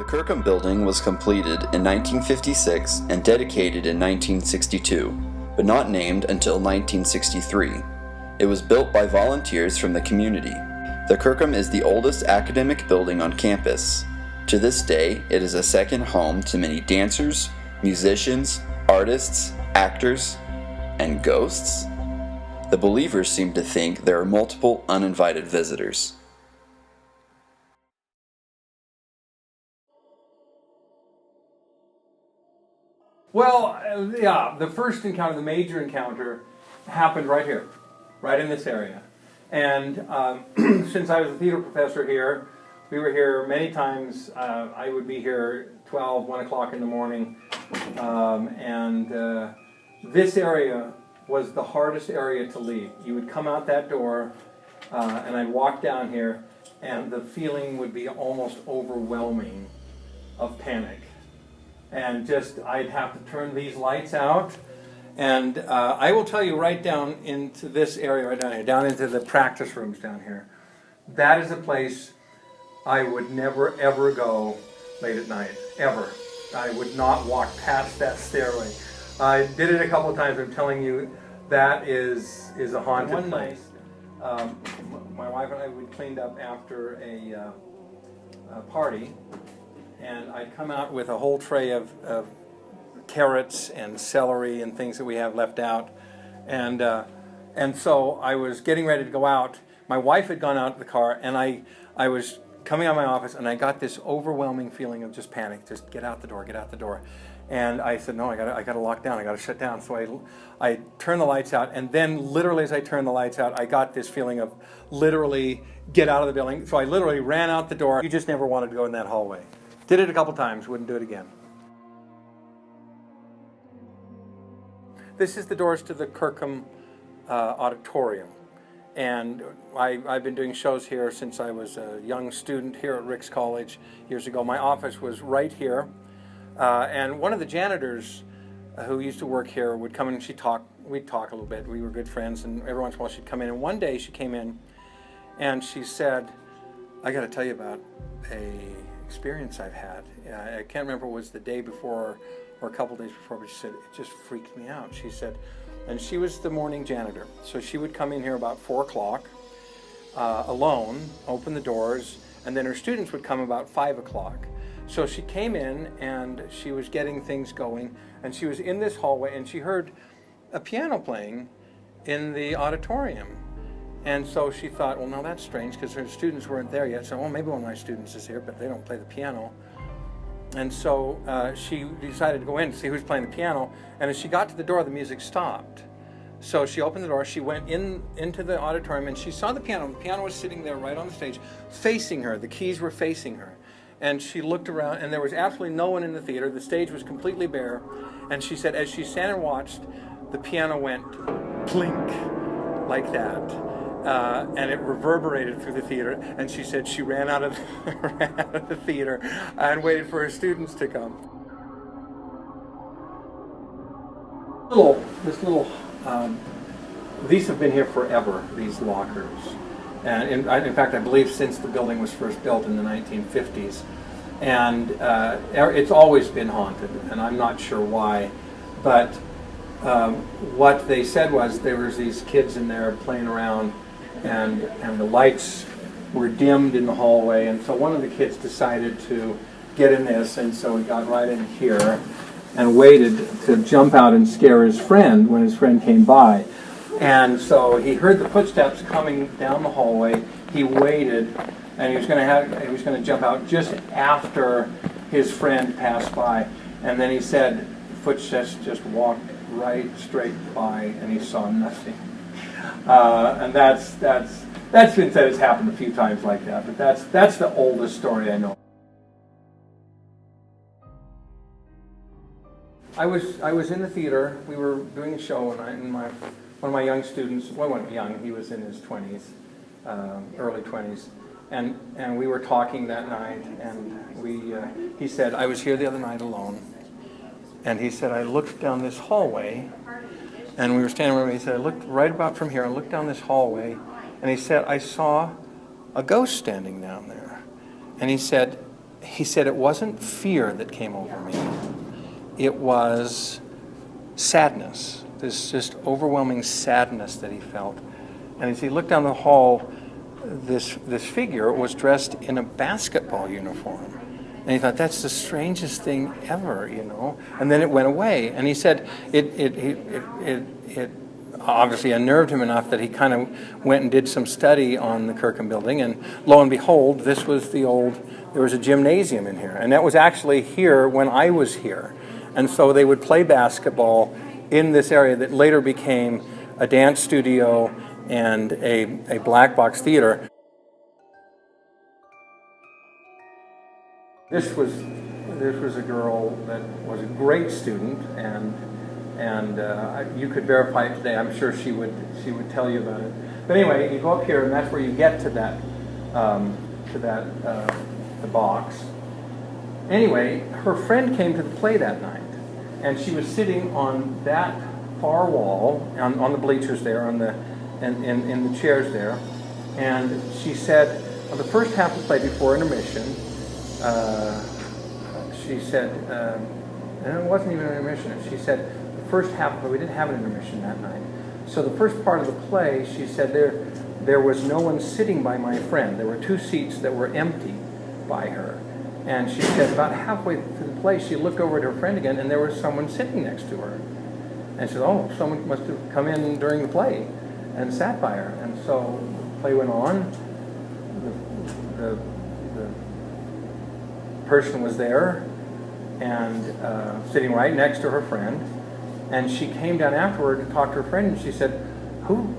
The Kirkham building was completed in 1956 and dedicated in 1962, but not named until 1963. It was built by volunteers from the community. The Kirkham is the oldest academic building on campus. To this day, it is a second home to many dancers, musicians, artists, actors, and ghosts. The believers seem to think there are multiple uninvited visitors. Well, yeah, the first encounter, the major encounter, happened right here, right in this area. And since I was a theater professor here, we were here many times. I would be here 12, 1 o'clock in the morning. This area was the hardest area to leave. You would come out that door, and I'd walk down here, and the feeling would be almost overwhelming of panic. And just, I'd have to turn these lights out. And I will tell you right down into this area right down here, down into the practice rooms down here. That is a place I would never ever go late at night, ever. I would not walk past that stairway. I did it a couple of times. I'm telling you, that is a haunted place. My wife and I, we cleaned up after a party. And I'd come out with a whole tray of carrots and celery and things that we have left out. And so I was getting ready to go out. My wife had gone out to the car, and I was coming out of my office, and I got this overwhelming feeling of just panic. Just get out the door, get out the door. And I said, no, I got to lock down, I got to shut down. So I turned the lights out, and then literally as I turned the lights out, I got this feeling of literally get out of the building. So I literally ran out the door. You just never wanted to go in that hallway. Did it a couple times, wouldn't do it again. This is the doors to the Kirkham auditorium. And I've been doing shows here since I was a young student here at Rick's College years ago. My office was right here. And one of the janitors who used to work here would come in and we'd talk a little bit. We were good friends, and every once in a while she'd come in. And one day she came in and she said, I got to tell you about a experience I've had. I can't remember if it was the day before or a couple days before, but she said, it just freaked me out. She said, and she was the morning janitor. So she would come in here about 4 o'clock alone, open the doors, and then her students would come about 5 o'clock. So she came in and she was getting things going, and she was in this hallway, and she heard a piano playing in the auditorium. And so she thought, well, now that's strange, because her students weren't there yet. So, well, maybe one of my students is here, but they don't play the piano. And so she decided to go in to see who's playing the piano. And as she got to the door, the music stopped. So she opened the door, she went into the auditorium, and she saw the piano. The piano was sitting there right on the stage, facing her. The keys were facing her. And she looked around, and there was absolutely no one in the theater. The stage was completely bare. And she said, as she sat and watched, the piano went plink, like that. And it reverberated through the theater, and she said she ran out of the theater and waited for her students to come. These have been here forever, these lockers. And in fact, I believe since the building was first built in the 1950s. And it's always been haunted, and I'm not sure why. But what they said was there was these kids in there playing around, and the lights were dimmed in the hallway, and so one of the kids decided to get in this, and so he got right in here and waited to jump out and scare his friend when his friend came by. And so he heard the footsteps coming down the hallway. He waited, and he was going to jump out just after his friend passed by, and then he said the footsteps just walked right straight by, and he saw nothing. And that's been said. It's happened a few times like that, but that's the oldest story I know. I was in the theater. We were doing a show, and one of my young students, well, he wasn't young, he was in his 20s, early 20s, and we were talking that night, and he said, I was here the other night alone, and he said, I looked down this hallway, and we were standing over, he said, I looked right about from here, I looked down this hallway, and he said, I saw a ghost standing down there. And he said, he said it wasn't fear that came over me. It was sadness, this just overwhelming sadness that he felt. And as he looked down the hall, this figure was dressed in a basketball uniform. And he thought, that's the strangest thing ever, you know. And then it went away. And he said it obviously unnerved him enough that he kind of went and did some study on the Kirkham building. And lo and behold, this was there was a gymnasium in here. And that was actually here when I was here. And so they would play basketball in this area that later became a dance studio and a black box theater. This was a girl that was a great student, and you could verify it today. I'm sure she would tell you about it. But anyway, you go up here, and that's where you get to the box. Anyway, her friend came to the play that night, and she was sitting on that far wall on the bleachers there, in the chairs there, and she said, on the first half of the play before intermission. She said, and it wasn't even an intermission. She said the first half, but we didn't have an intermission that night. So the first part of the play, she said there was no one sitting by my friend. There were 2 seats that were empty by her. And she said about halfway through the play, she looked over at her friend again, and there was someone sitting next to her. And she said, oh, someone must have come in during the play and sat by her. And so the play went on. The person was there and sitting right next to her friend, and she came down afterward to talk to her friend, and she said, "Who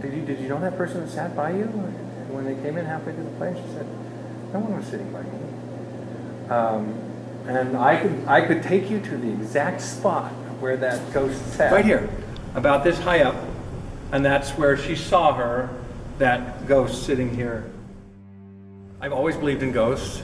did you know that person that sat by you?" And when they came in halfway through the play, she said, "No one was sitting by me." And I could take you to the exact spot where that ghost sat. Right here, about this high up, and that's where she saw her, that ghost sitting here. I've always believed in ghosts.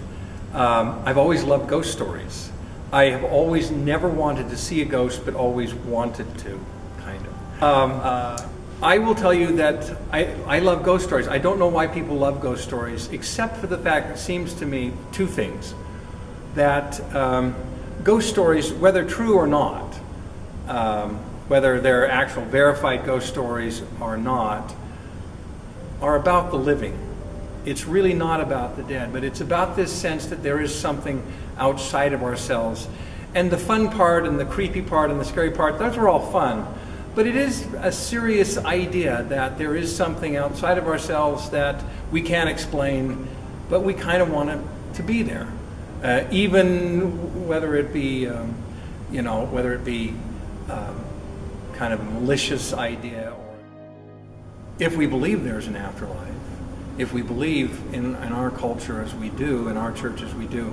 I've always loved ghost stories. I have always never wanted to see a ghost, but always wanted to, kind of. I will tell you that I love ghost stories. I don't know why people love ghost stories, except for the fact it seems to me 2 things. That ghost stories, whether true or not, whether they're actual verified ghost stories or not, are about the living. It's really not about the dead, but it's about this sense that there is something outside of ourselves. And the fun part and the creepy part and the scary part, those are all fun. But it is a serious idea that there is something outside of ourselves that we can't explain, but we kind of want it to be there. Even whether it be, kind of a malicious idea, or if we believe there's an afterlife. If we believe in our culture as we do, in our church as we do,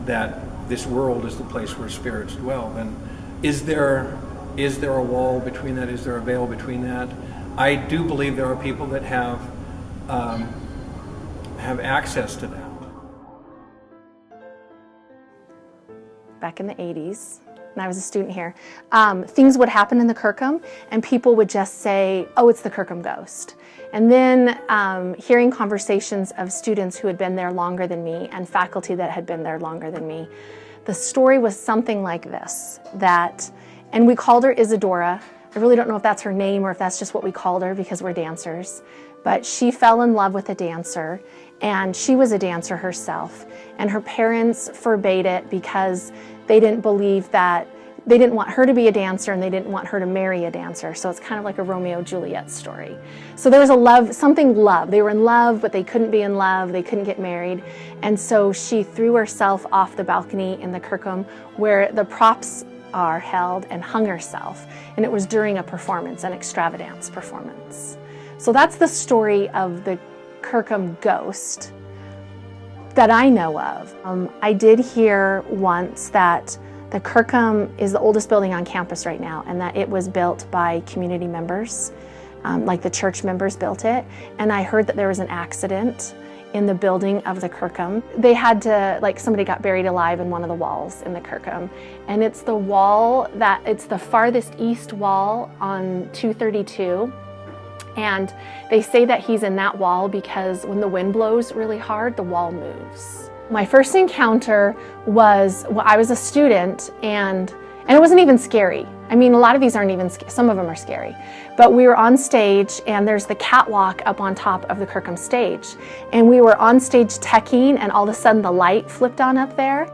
that this world is the place where spirits dwell, then is there a wall between that? Is there a veil between that? I do believe there are people that have access to that. Back in the 80s, and I was a student here, things would happen in the Kirkham, and people would just say, oh, it's the Kirkham ghost. And then hearing conversations of students who had been there longer than me and faculty that had been there longer than me, the story was something like this, and we called her Isadora. I really don't know if that's her name or if that's just what we called her because we're dancers, but she fell in love with a dancer, and she was a dancer herself, and her parents forbade it because they didn't believe that, they didn't want her to be a dancer and they didn't want her to marry a dancer. So it's kind of like a Romeo and Juliet story. So there was love. They were in love, but they couldn't be in love. They couldn't get married. And so she threw herself off the balcony in the Kirkham where the props are held and hung herself. And it was during a performance, an extravagance performance. So that's the story of the Kirkham ghost that I know of. I did hear once that the Kirkham is the oldest building on campus right now, and that it was built by community members, like the church members built it. And I heard that there was an accident in the building of the Kirkham. They had to, somebody got buried alive in one of the walls in the Kirkham. And it's the wall it's the farthest east wall on 232. And they say that he's in that wall because when the wind blows really hard, the wall moves. My first encounter was, well, I was a student, and it wasn't even scary. I mean, a lot of these aren't even, some of them are scary. But we were on stage, and there's the catwalk up on top of the Kirkham stage. And we were on stage teching, and all of a sudden the light flipped on up there.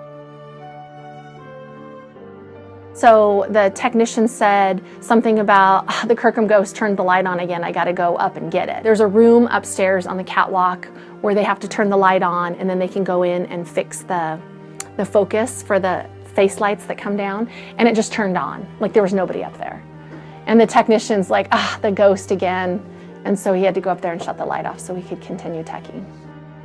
So the technician said something about, the Kirkham ghost turned the light on again, I gotta go up and get it. There's a room upstairs on the catwalk where they have to turn the light on, and then they can go in and fix the focus for the face lights that come down, and it just turned on, like there was nobody up there. And the technician's like, the ghost again. And so he had to go up there and shut the light off so we could continue teching.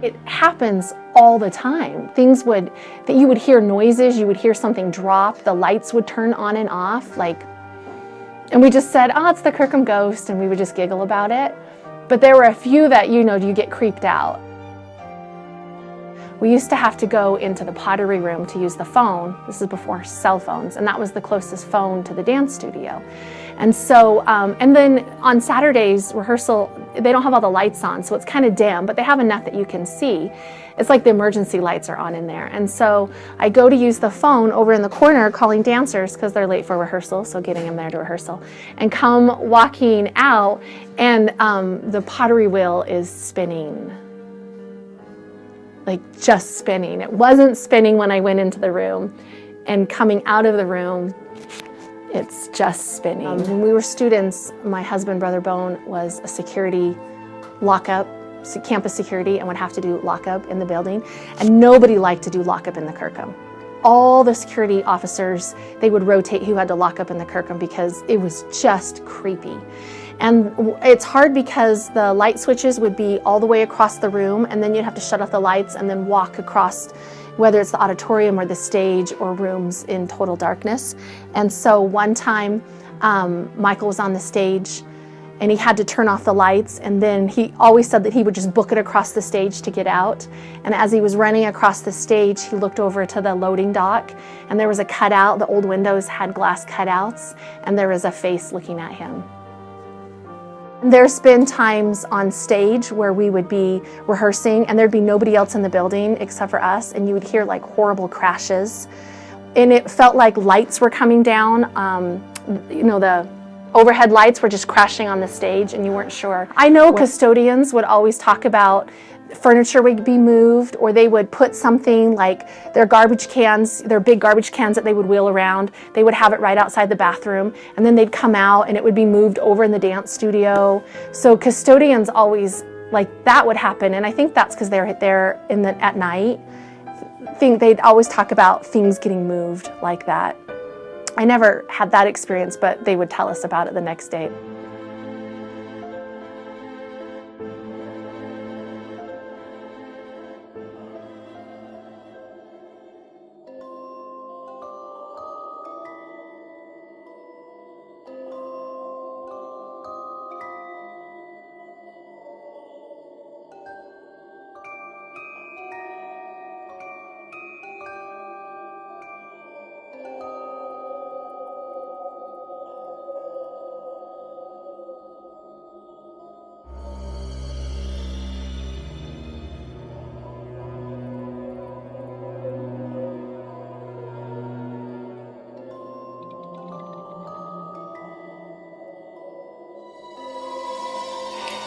It happens all the time. Things that you would hear noises, you would hear something drop, the lights would turn on and off, and we just said, it's the Kirkham ghost, and we would just giggle about it. But there were a few that, you get creeped out. We used to have to go into the pottery room to use the phone. This is before cell phones, and that was the closest phone to the dance studio. And so, and then on Saturdays, rehearsal, they don't have all the lights on, so it's kind of dim, but they have enough that you can see. It's like the emergency lights are on in there. And so I go to use the phone over in the corner calling dancers because they're late for rehearsal, so getting them there to rehearsal, and come walking out, and the pottery wheel is spinning. Like just spinning. It wasn't spinning when I went into the room, and coming out of the room, it's just spinning. When we were students, my husband, Brother Bone, was a security lockup, campus security, and would have to do lockup in the building. And nobody liked to do lockup in the Kirkham. All the security officers, they would rotate who had to lock up in the Kirkham because it was just creepy. And it's hard because the light switches would be all the way across the room, and then you'd have to shut off the lights and then walk across, whether it's the auditorium or the stage or rooms in total darkness. And so one time, Michael was on the stage and he had to turn off the lights, and then he always said that he would just book it across the stage to get out. And as he was running across the stage, he looked over to the loading dock, and there was a cutout. The old windows had glass cutouts, and there was a face looking at him. There's been times on stage where we would be rehearsing and there'd be nobody else in the building except for us, and you would hear like horrible crashes. And it felt like lights were coming down. The overhead lights were just crashing on the stage, and you weren't sure. I know custodians would always talk about furniture would be moved, or they would put something like their garbage cans, their big garbage cans that they would wheel around, they would have it right outside the bathroom, and then they'd come out and it would be moved over in the dance studio. So custodians always, that would happen, and I think that's because they're there at night. They'd always talk about things getting moved like that. I never had that experience, but they would tell us about it the next day.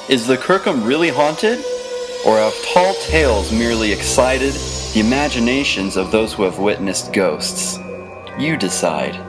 Is the Kirkham really haunted? Or have tall tales merely excited the imaginations of those who have witnessed ghosts? You decide.